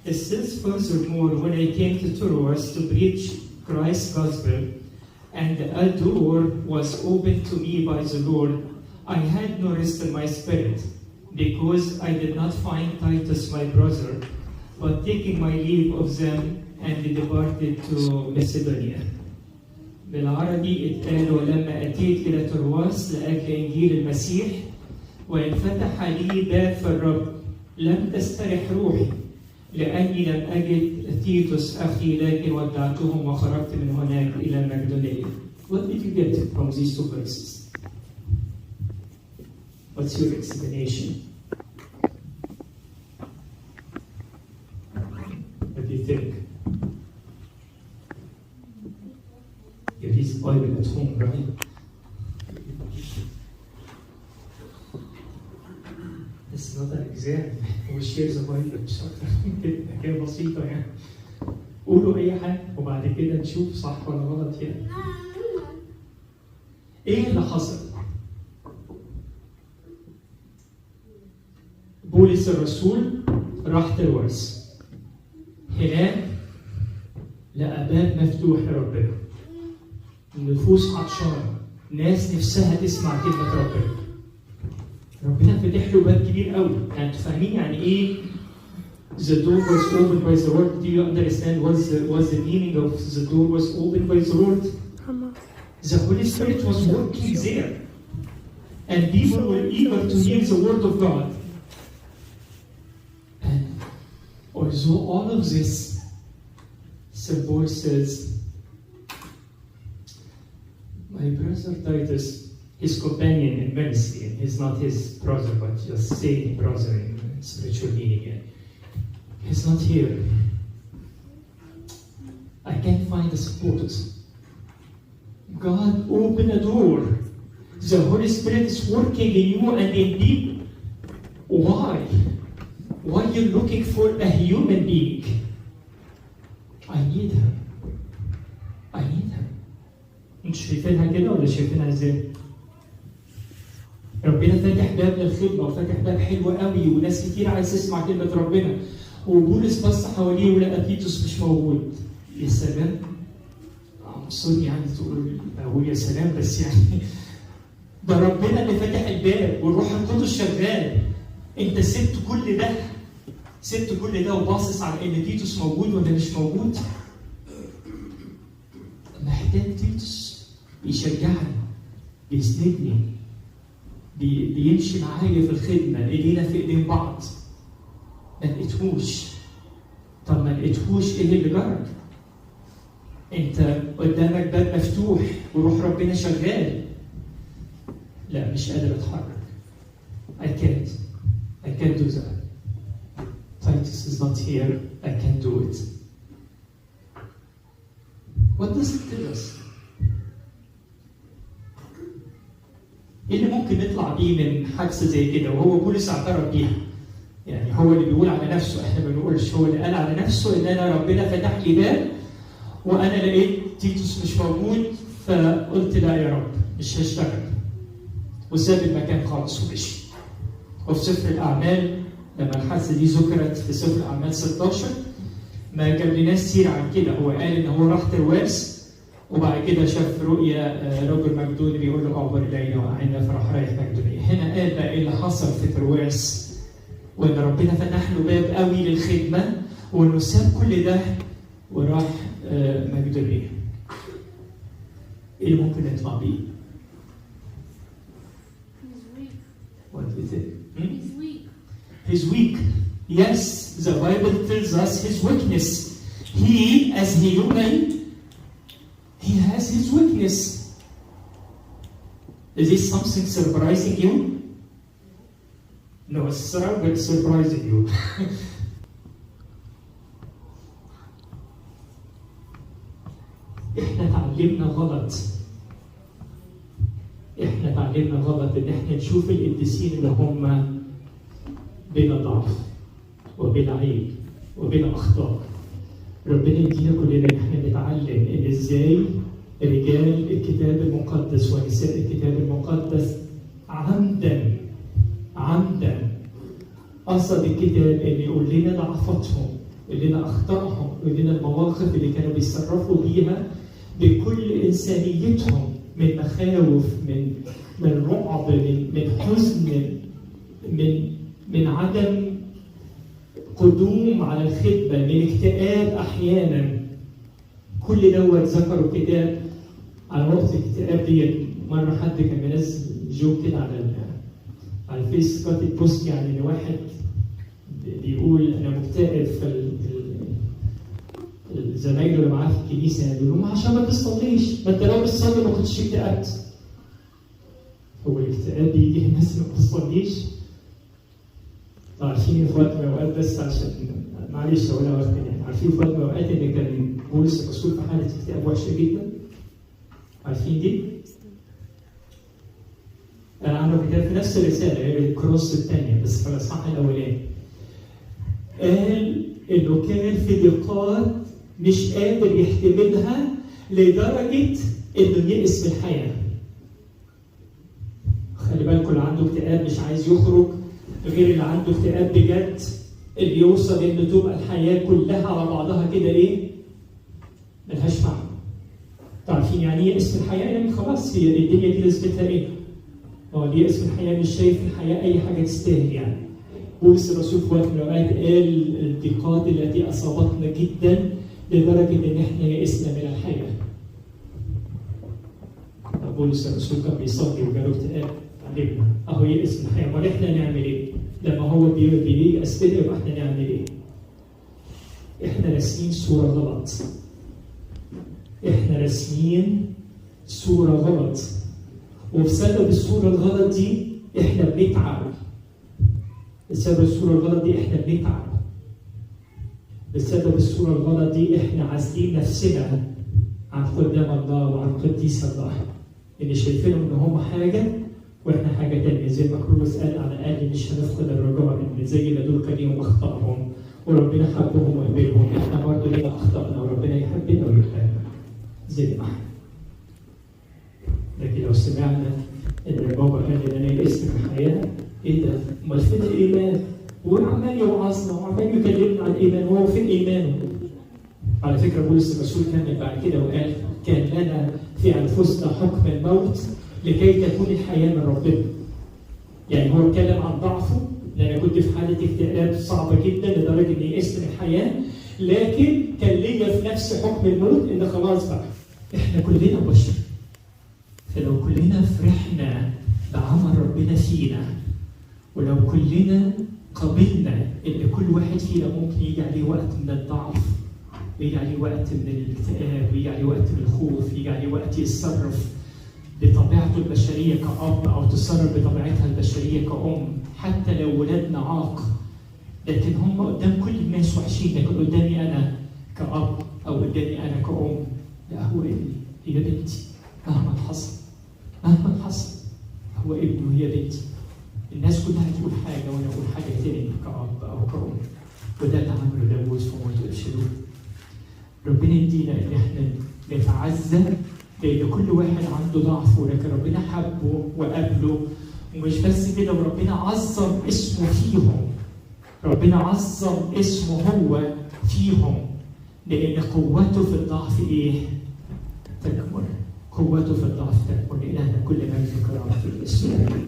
It says furthermore, when I came to Troas to preach Christ's gospel, and a door was opened to me by the Lord, I had no rest in my spirit, because I did not find Titus my brother, but taking my leave of them and departed to Macedonia. بالعربي اتقال: ولما أتيت إلى ترواس لأجل إنجيل المسيح وانفتح لي باب في الرب لم تسترح روحي لأني لم أجد تيتوس أخي، لكن ودعتهم وخرجت من هناك إلى مقدونية. What did you get from these two verses? What's your explanation? What do you think? You read the Bible at home, right? It's not an exam. هو share the Bible مش أكتر من كده، حكاية بسيطة يعني. قولوا أي حاجة وبعد كده نشوف صح ولا غلط يعني. إيه اللي حصل؟ بولس الرسول راح ترواس. هناك لقى باب مفتوح لربنا. النفوس عطشانة، ناس نفسها تسمع كلمة ربنا. ربنا فتح له باب كبير قوي. يعني انتوا فاهمين يعني ايه the door was opened by the Lord? Do you understand what's the meaning of the door was opened by the Lord? The Holy Spirit was working there, and people were eager to hear the word of God. And although all of this, St. Paul says, my brother Titus, his companion in ministry, and he's not his brother, but just saying brother in spiritual meaning. He's not here. I can't find the support. God opened a door. The Holy Spirit is working in you and in me. Why? Why are you looking for a human being? I need him. I need him. انتوا شايفينها كده ولا شايفينها ازاي؟ ربنا فاتح باب للخدمه وفاتح باب حلو قوي وناس كتير عايز تسمع كلمه ربنا. وبولس بص حواليه ولقى تيتوس مش موجود. يا سلام. سوري يعني تقول يا سلام، بس يعني ده ربنا اللي فاتح الباب والروح القدس شغال. انت سبت كل ده وباصص على ان تيتوس موجود ولا مش موجود؟ محتاج تيتوس بيشجعني، بيسندني، بيمشي معايا في الخدمه، ايدينا في ايدين بعض. ما لقيتهوش. طب ما لقيتهوش، ايه اللي جرى؟ انت قدامك باب مفتوح وروح ربنا شغال. لا مش قادر اتحرك. I can't do that. Titus is not here. I can't do it. What does it tell us? ايه اللي ممكن نطلع بيه من حادثه زي كده؟ وهو بولس اعترف بيها. يعني هو اللي بيقول على نفسه، احنا ما بنقولش، هو اللي قال على نفسه ان انا ربنا فتح لي باب وانا لقيت تيتوس مش موجود، فقلت لا يا رب مش هشتغل. وساب المكان خالص ومشي. وفي سفر الاعمال لما الحادثه دي ذكرت في سفر الاعمال 16 ما جابلناش سيره عن كده. هو قال ان هو راح ترواس وبعد كده شاف رؤيا رجل مقدوني بيقول له اعبر الينا واعنا، فراح رايح مقدونيه. هنا قال بقى ايه اللي حصل في ترواس، وان ربنا فتح له باب قوي للخدمه وانه ساب كل ده وراح مقدونيه. ايه اللي ممكن نطلع بيه؟ What is it? He's weak. He's weak. Yes, the Bible tells us his weakness. He, as human, he has his weakness. Is this something surprising you? No, it's surprising you. احنا تعلمنا غلط ان احنا نشوف القديسين اللي هم بلا ضعف وبلا عيب وبلا اخطاء. ربنا يدينا كلنا ان احنا نتعلم ان ازاي رجال الكتاب المقدس ونساء الكتاب المقدس عمدا قصد الكتاب ان يقول لنا ضعفاتهم يقول لنا أخطائهم، يقول لنا المواقف اللي كانوا بيتصرفوا بيها بكل إنسانيتهم، من مخاوف، من رعب، من حزن، من عدم قدوم على الخدمة، من اكتئاب أحيانا. كل دوت ذكروا كده على وقت الاكتئاب دي. مرة حد كان منزل جوك كده على الفيس، كاتب بوست يعني ان واحد بيقول انا مكتئب، زمايله اللي معاه في الكنيسه يقولوا له عشان ما تصليش، ما انت لو بتصلي ما كنتش اكتئبت. هو الاكتئاب بيجي الناس اللي ما بتصليش؟ عارفين في وقت من الاوقات، بس عشان معلش هقولها وقت يعني، عارفين في وقت من الاوقات ان كان بولس الرسول في حاله اكتئاب وحشه جدا؟ عارفين دي؟ أنا عامل كتاب في نفس الرسالة، الكروس الثانية بس في الإصحاح الأولاني. قال إنه كان في ضيقات مش قادر يحتملها لدرجة إنه يئس من الحياة. خلي بالكم، اللي عنده اكتئاب مش عايز يخرج، غير اللي عنده اكتئاب بجد اللي يوصل إن تبقى الحياة كلها على بعضها كده إيه؟ ملهاش معنى. عارفين يعني إيه اسم الحياة؟ يعني خلاص هي الدنيا دي لازمتها إيه؟ دي اسم الحياة، مش شايف الحياة أي حاجة تستاهل يعني. بولس الرسول في وقت من الأوقات قال الضيقات التي أصابتنا جدا لدرجة إن إحنا يئسنا من الحياة. بولس الرسول كان بيصلي وجاله اكتئاب، علمنا أهو يئس من الحياة، أمال إحنا نعمل إيه؟ لما هو بييأس كده يبقى إحنا نعمل إيه؟ إحنا راسمين صورة غلط. إحنا راسمين صورة غلط. وبسبب الصورة الغلط دي إحنا بنتعب. بسبب الصورة الغلط دي إحنا بنتعب. بسبب الصورة الغلط دي إحنا عازلين نفسنا عن قدام الله وعن قديس الله. اللي شايفينهم إن هم حاجة وإحنا حاجة تانية، زي ما كرولوس قال على الأقل مش هنفقد الرجاء إن زي ما دول كان ليهم أخطائهم وربنا حبهم وقبلهم، إحنا برضه لينا أخطائنا وربنا يحبنا ويحبنا زي ما إحنا. لكن لو سمعنا ان بابا قال ان انا يئست من الحياه، ايه ده؟ امال فين الايمان؟ وعمال يوعظنا وعمال يكلمنا عن الايمان، وهو فين ايمانه؟ على فكره بولس الرسول كمل بعد كده وقال كان لنا في انفسنا حكم الموت لكي تكون الحياه من ربنا. يعني هو اتكلم عن ضعفه، ان انا كنت في حاله اكتئاب صعبه جدا لدرجه اني يئست من الحياه، لكن كان ليا في نفس حكم الموت ان خلاص بقى احنا كلنا بشر. فلو كلنا فرحنا بعمل ربنا فينا، ولو كلنا قبلنا ان كل واحد فينا ممكن يجي عليه وقت من الضعف، ويجي عليه وقت من الاكتئاب، ويجي عليه وقت من الخوف، يجي عليه وقت يتصرف بطبيعته البشريه كأب، او تتصرف بطبيعتها البشريه كأم، حتى لو ولادنا عاق لكن هم قدام كل الناس وحشين، لكن قدامي انا كأب او قدامي انا كأم لا هو ابني، هي بنتي. مهما حصل هو ابنه وهي بنتي. الناس كلها تقول حاجه وانا اقول حاجه تاني كأب او كأم، وده اللي عمله داوود في موت ابشلون. ربنا يدينا ان احنا نتعزى لان كل واحد عنده ضعف، ولكن ربنا حبه وقابله، ومش بس كده وربنا عظم اسمه فيهم. ربنا عظم اسمه هو فيهم، لان قوته في الضعف ايه؟ تكمن. قوته في الضعف تكمن. لإلهنا كل مجد وكرامة في الاسم.